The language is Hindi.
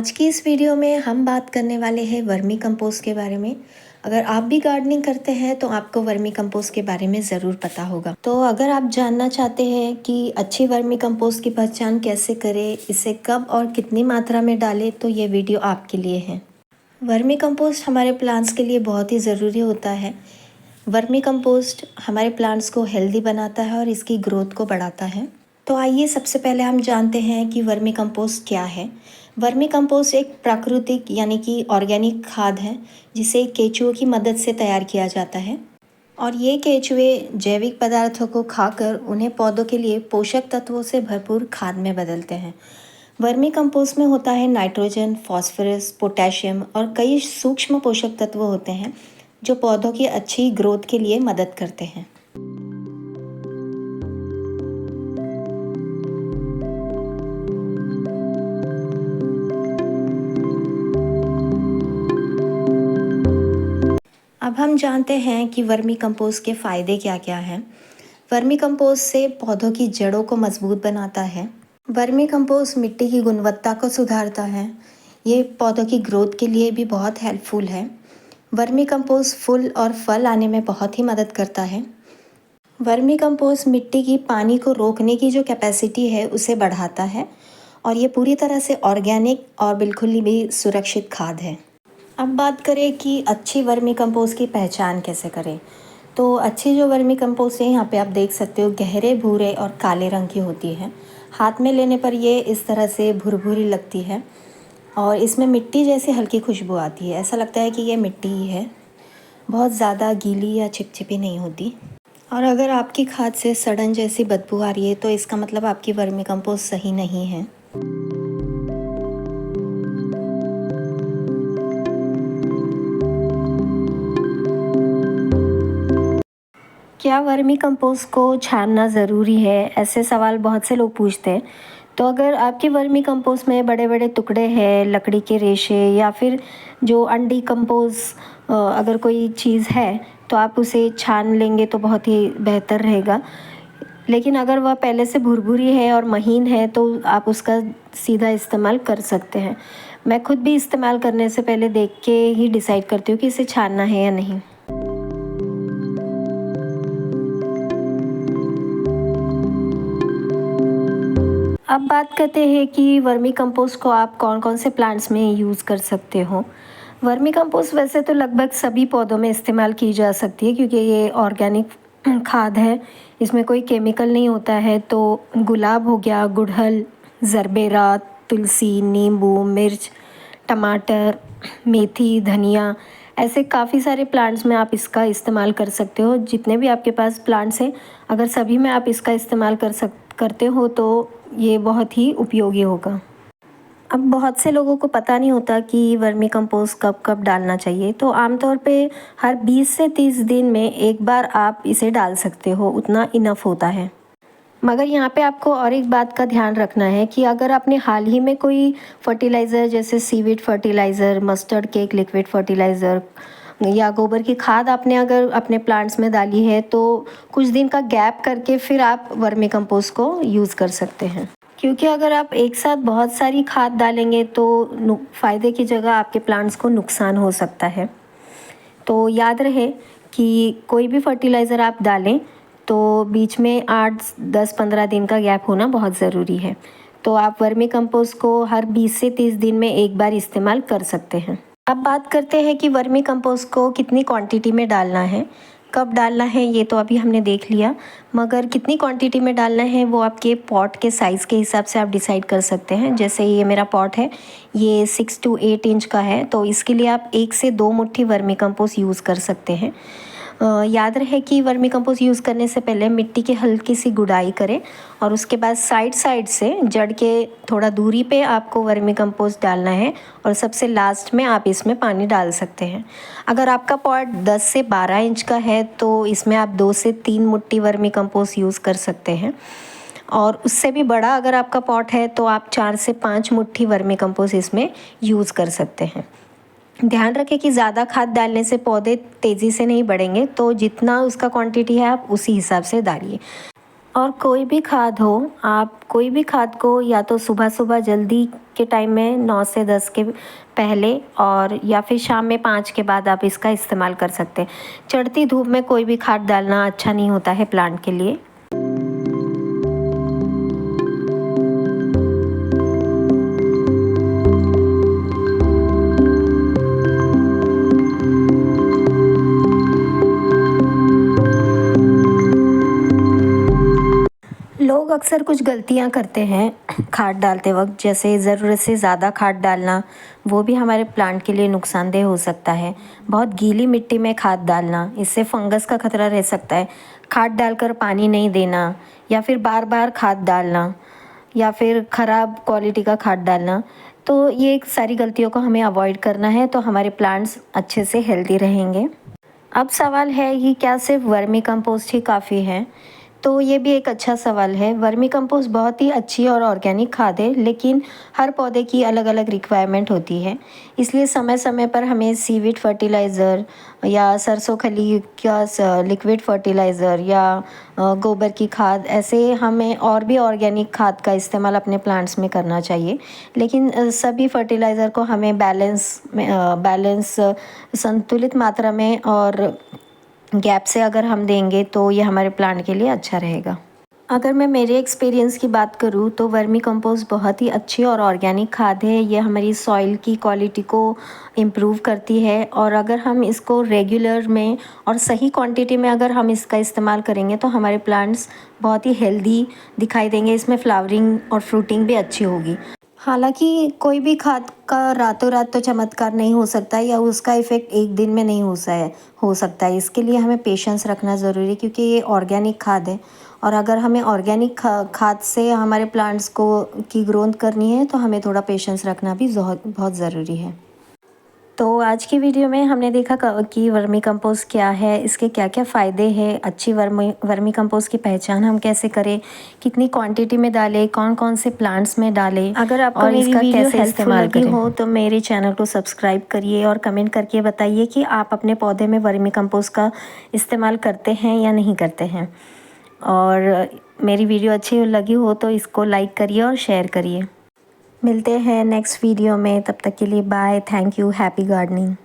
आज की इस वीडियो में हम बात करने वाले हैं वर्मी कंपोस्ट के बारे में। अगर आप भी गार्डनिंग करते हैं तो आपको वर्मी कंपोस्ट के बारे में ज़रूर पता होगा। तो अगर आप जानना चाहते हैं कि अच्छी वर्मी कंपोस्ट की पहचान कैसे करें, इसे कब और कितनी मात्रा में डालें, तो ये वीडियो आपके लिए है। वर्मी कंपोस्ट हमारे प्लांट्स के लिए बहुत ही ज़रूरी होता है। वर्मी कंपोस्ट हमारे प्लांट्स को हेल्दी बनाता है और इसकी ग्रोथ को बढ़ाता है। तो आइए सबसे पहले हम जानते हैं कि वर्मी कंपोस्ट क्या है। वर्मी कंपोस्ट एक प्राकृतिक यानी कि ऑर्गेनिक खाद है जिसे केंचुओं की मदद से तैयार किया जाता है और ये केंचुए जैविक पदार्थों को खाकर उन्हें पौधों के लिए पोषक तत्वों से भरपूर खाद में बदलते हैं। वर्मी कंपोस्ट में होता है नाइट्रोजन, फॉस्फोरस, पोटेशियम और कई सूक्ष्म पोषक तत्व होते हैं जो पौधों की अच्छी ग्रोथ के लिए मदद करते हैं। अब हम जानते हैं कि वर्मी कंपोस्ट के फ़ायदे क्या क्या हैं। वर्मी कंपोस्ट से पौधों की जड़ों को मजबूत बनाता है। वर्मी कंपोस्ट मिट्टी की गुणवत्ता को सुधारता है। ये पौधों की ग्रोथ के लिए भी बहुत हेल्पफुल है। वर्मी कंपोस्ट फूल और फल आने में बहुत ही मदद करता है। वर्मी कंपोस्ट मिट्टी की पानी को रोकने की जो कैपेसिटी है उसे बढ़ाता है और ये पूरी तरह से ऑर्गेनिक और बिल्कुल भी सुरक्षित खाद है। अब बात करें कि अच्छी वर्मी कंपोस्ट की पहचान कैसे करें। तो अच्छी जो वर्मी कंपोस्ट है, यहाँ पे आप देख सकते हो, गहरे भूरे और काले रंग की होती है। हाथ में लेने पर ये इस तरह से भुरभुरी लगती है और इसमें मिट्टी जैसी हल्की खुशबू आती है। ऐसा लगता है कि ये मिट्टी ही है, बहुत ज़्यादा गीली या चिपचिपी नहीं होती। और अगर आपकी खाद से सड़न जैसी बदबू आ रही है तो इसका मतलब आपकी वर्मी कंपोस्ट सही नहीं है। क्या वर्मी कंपोस्ट को छानना ज़रूरी है? ऐसे सवाल बहुत से लोग पूछते हैं। तो अगर आपकी वर्मी कंपोस्ट में बड़े बड़े टुकड़े हैं, लकड़ी के रेशे या फिर जो अनडिकम्पोज अगर कोई चीज़ है तो आप उसे छान लेंगे तो बहुत ही बेहतर रहेगा। लेकिन अगर वह पहले से भुरभुरी है और महीन है तो आप उसका सीधा इस्तेमाल कर सकते हैं। मैं खुद भी इस्तेमाल करने से पहले देख के ही डिसाइड करती हूँ कि इसे छानना है या नहीं। अब बात करते हैं कि वर्मी कंपोस्ट को आप कौन कौन से प्लांट्स में यूज़ कर सकते हो। वर्मी कंपोस्ट वैसे तो लगभग सभी पौधों में इस्तेमाल की जा सकती है क्योंकि ये ऑर्गेनिक खाद है, इसमें कोई केमिकल नहीं होता है। तो गुलाब हो गया, गुड़हल, जरबेरा, तुलसी, नींबू, मिर्च, टमाटर, मेथी, धनिया, ऐसे काफ़ी सारे प्लांट्स में आप इसका इस्तेमाल कर सकते हो। जितने भी आपके पास प्लांट्स हैं, अगर सभी में आप इसका इस्तेमाल करते हो तो ये बहुत ही उपयोगी होगा। अब बहुत से लोगों को पता नहीं होता कि वर्मी कंपोस्ट कब कब डालना चाहिए। तो आमतौर पे हर 20 से 30 दिन में एक बार आप इसे डाल सकते हो, उतना इनफ होता है। मगर यहाँ पे आपको और एक बात का ध्यान रखना है कि अगर आपने हाल ही में कोई फर्टिलाइज़र जैसे seaweed fertiliser, mustard cake liquid fertiliser या गोबर की खाद आपने अगर अपने प्लांट्स में डाली है तो कुछ दिन का गैप करके फिर आप वर्मी कंपोस्ट को यूज़ कर सकते हैं। क्योंकि अगर आप एक साथ बहुत सारी खाद डालेंगे तो फ़ायदे की जगह आपके प्लांट्स को नुकसान हो सकता है। तो याद रहे कि कोई भी फर्टिलाइज़र आप डालें तो बीच में 8-10-15 दिन का गैप होना बहुत ज़रूरी है। तो आप वर्मी कंपोस्ट को हर 20 से 30 दिन में एक बार इस्तेमाल कर सकते हैं। अब बात करते हैं कि वर्मी कंपोस्ट को कितनी क्वांटिटी में डालना है, कब डालना है, ये तो अभी हमने देख लिया। मगर कितनी क्वांटिटी में डालना है वो आपके पॉट के साइज़ के हिसाब से आप डिसाइड कर सकते हैं। जैसे ये मेरा पॉट है, ये 6 to 8 इंच का है, तो इसके लिए आप 1 से 2 मुट्ठी वर्मी कंपोस्ट यूज़ कर सकते हैं। याद रहे कि वर्मी कंपोस्ट यूज़ करने से पहले मिट्टी की हल्की सी गुड़ाई करें और उसके बाद साइड साइड से जड़ के थोड़ा दूरी पे आपको वर्मी कंपोस्ट डालना है और सबसे लास्ट में आप इसमें पानी डाल सकते हैं। अगर आपका पॉट 10 से 12 इंच का है तो इसमें आप 2 से 3 मुट्ठी वर्मी कंपोस्ट यूज़ कर सकते हैं और उससे भी बड़ा अगर आपका पॉट है तो आप 4 से 5 मुट्ठी वर्मी कंपोस्ट इसमें यूज़ कर सकते हैं। ध्यान रखें कि ज़्यादा खाद डालने से पौधे तेज़ी से नहीं बढ़ेंगे, तो जितना उसका क्वांटिटी है आप उसी हिसाब से डालिए। और कोई भी खाद हो, आप कोई भी खाद को या तो सुबह-सुबह जल्दी के टाइम में 9 से 10 के पहले और या फिर शाम में 5 के बाद आप इसका इस्तेमाल कर सकते हैं। चढ़ती धूप में कोई भी खाद डालना अच्छा नहीं होता है प्लांट के लिए। लोग अक्सर कुछ गलतियाँ करते हैं खाद डालते वक़्त, जैसे ज़रूरत से ज़्यादा खाद डालना, वो भी हमारे प्लांट के लिए नुकसानदेह हो सकता है। बहुत गीली मिट्टी में खाद डालना, इससे फंगस का खतरा रह सकता है। खाद डालकर पानी नहीं देना या फिर बार-बार खाद डालना या फिर ख़राब क्वालिटी का खाद डालना, तो ये सारी गलतियों को हमें अवॉइड करना है, तो हमारे प्लांट्स अच्छे से हेल्दी रहेंगे। अब सवाल है कि क्या सिर्फ वर्मी कंपोस्ट ही काफ़ी है? तो ये भी एक अच्छा सवाल है। वर्मी कंपोस्ट बहुत ही अच्छी और ऑर्गेनिक खाद है, लेकिन हर पौधे की अलग-अलग रिक्वायरमेंट होती है। इसलिए समय-समय पर हमें सीवीड फर्टिलाइज़र या सरसों खली का लिक्विड फर्टिलाइज़र या गोबर की खाद, ऐसे हमें और भी ऑर्गेनिक खाद का इस्तेमाल अपने प्लांट्स में करना चाहिए। लेकिन सभी फर्टिलाइज़र को हमें बैलेंस संतुलित मात्रा में और गैप से अगर हम देंगे तो ये हमारे प्लांट के लिए अच्छा रहेगा। अगर मैं मेरे एक्सपीरियंस की बात करूँ तो वर्मी कंपोस्ट बहुत ही अच्छी और ऑर्गेनिक खाद है। ये हमारी सॉइल की क्वालिटी को इम्प्रूव करती है और अगर हम इसको रेगुलर में और सही क्वांटिटी में अगर हम इसका इस्तेमाल करेंगे तो हमारे प्लांट्स बहुत ही हेल्दी दिखाई देंगे। इसमें फ्लावरिंग और फ्रूटिंग भी अच्छी होगी। हालाँकि कोई भी खाद का रातों-रात तो चमत्कार नहीं हो सकता या उसका इफ़ेक्ट एक दिन में नहीं हो सकता है। इसके लिए हमें पेशेंस रखना ज़रूरी है, क्योंकि ये ऑर्गेनिक खाद है और अगर हमें ऑर्गेनिक खाद से हमारे प्लांट्स को की ग्रोथ करनी है तो हमें थोड़ा पेशेंस रखना भी बहुत ज़रूरी है। तो आज की वीडियो में हमने देखा कि वर्मी कंपोस्ट क्या है, इसके क्या-क्या फ़ायदे हैं, अच्छी वर्मी कंपोस्ट की पहचान हम कैसे करें, कितनी क्वांटिटी में डालें, कौन-कौन से प्लांट्स में डालें, अगर आपको मेरी वीडियो हेल्पफुल लगी हो तो मेरे चैनल को सब्सक्राइब करिए और कमेंट करके बताइए कि आप अपने पौधे में वर्मी कंपोस्ट का इस्तेमाल करते हैं या नहीं करते हैं। और मेरी वीडियो अच्छी लगी हो तो इसको लाइक करिए और शेयर करिए। मिलते हैं नेक्स्ट वीडियो में, तब तक के लिए bye, thank you, happy gardening.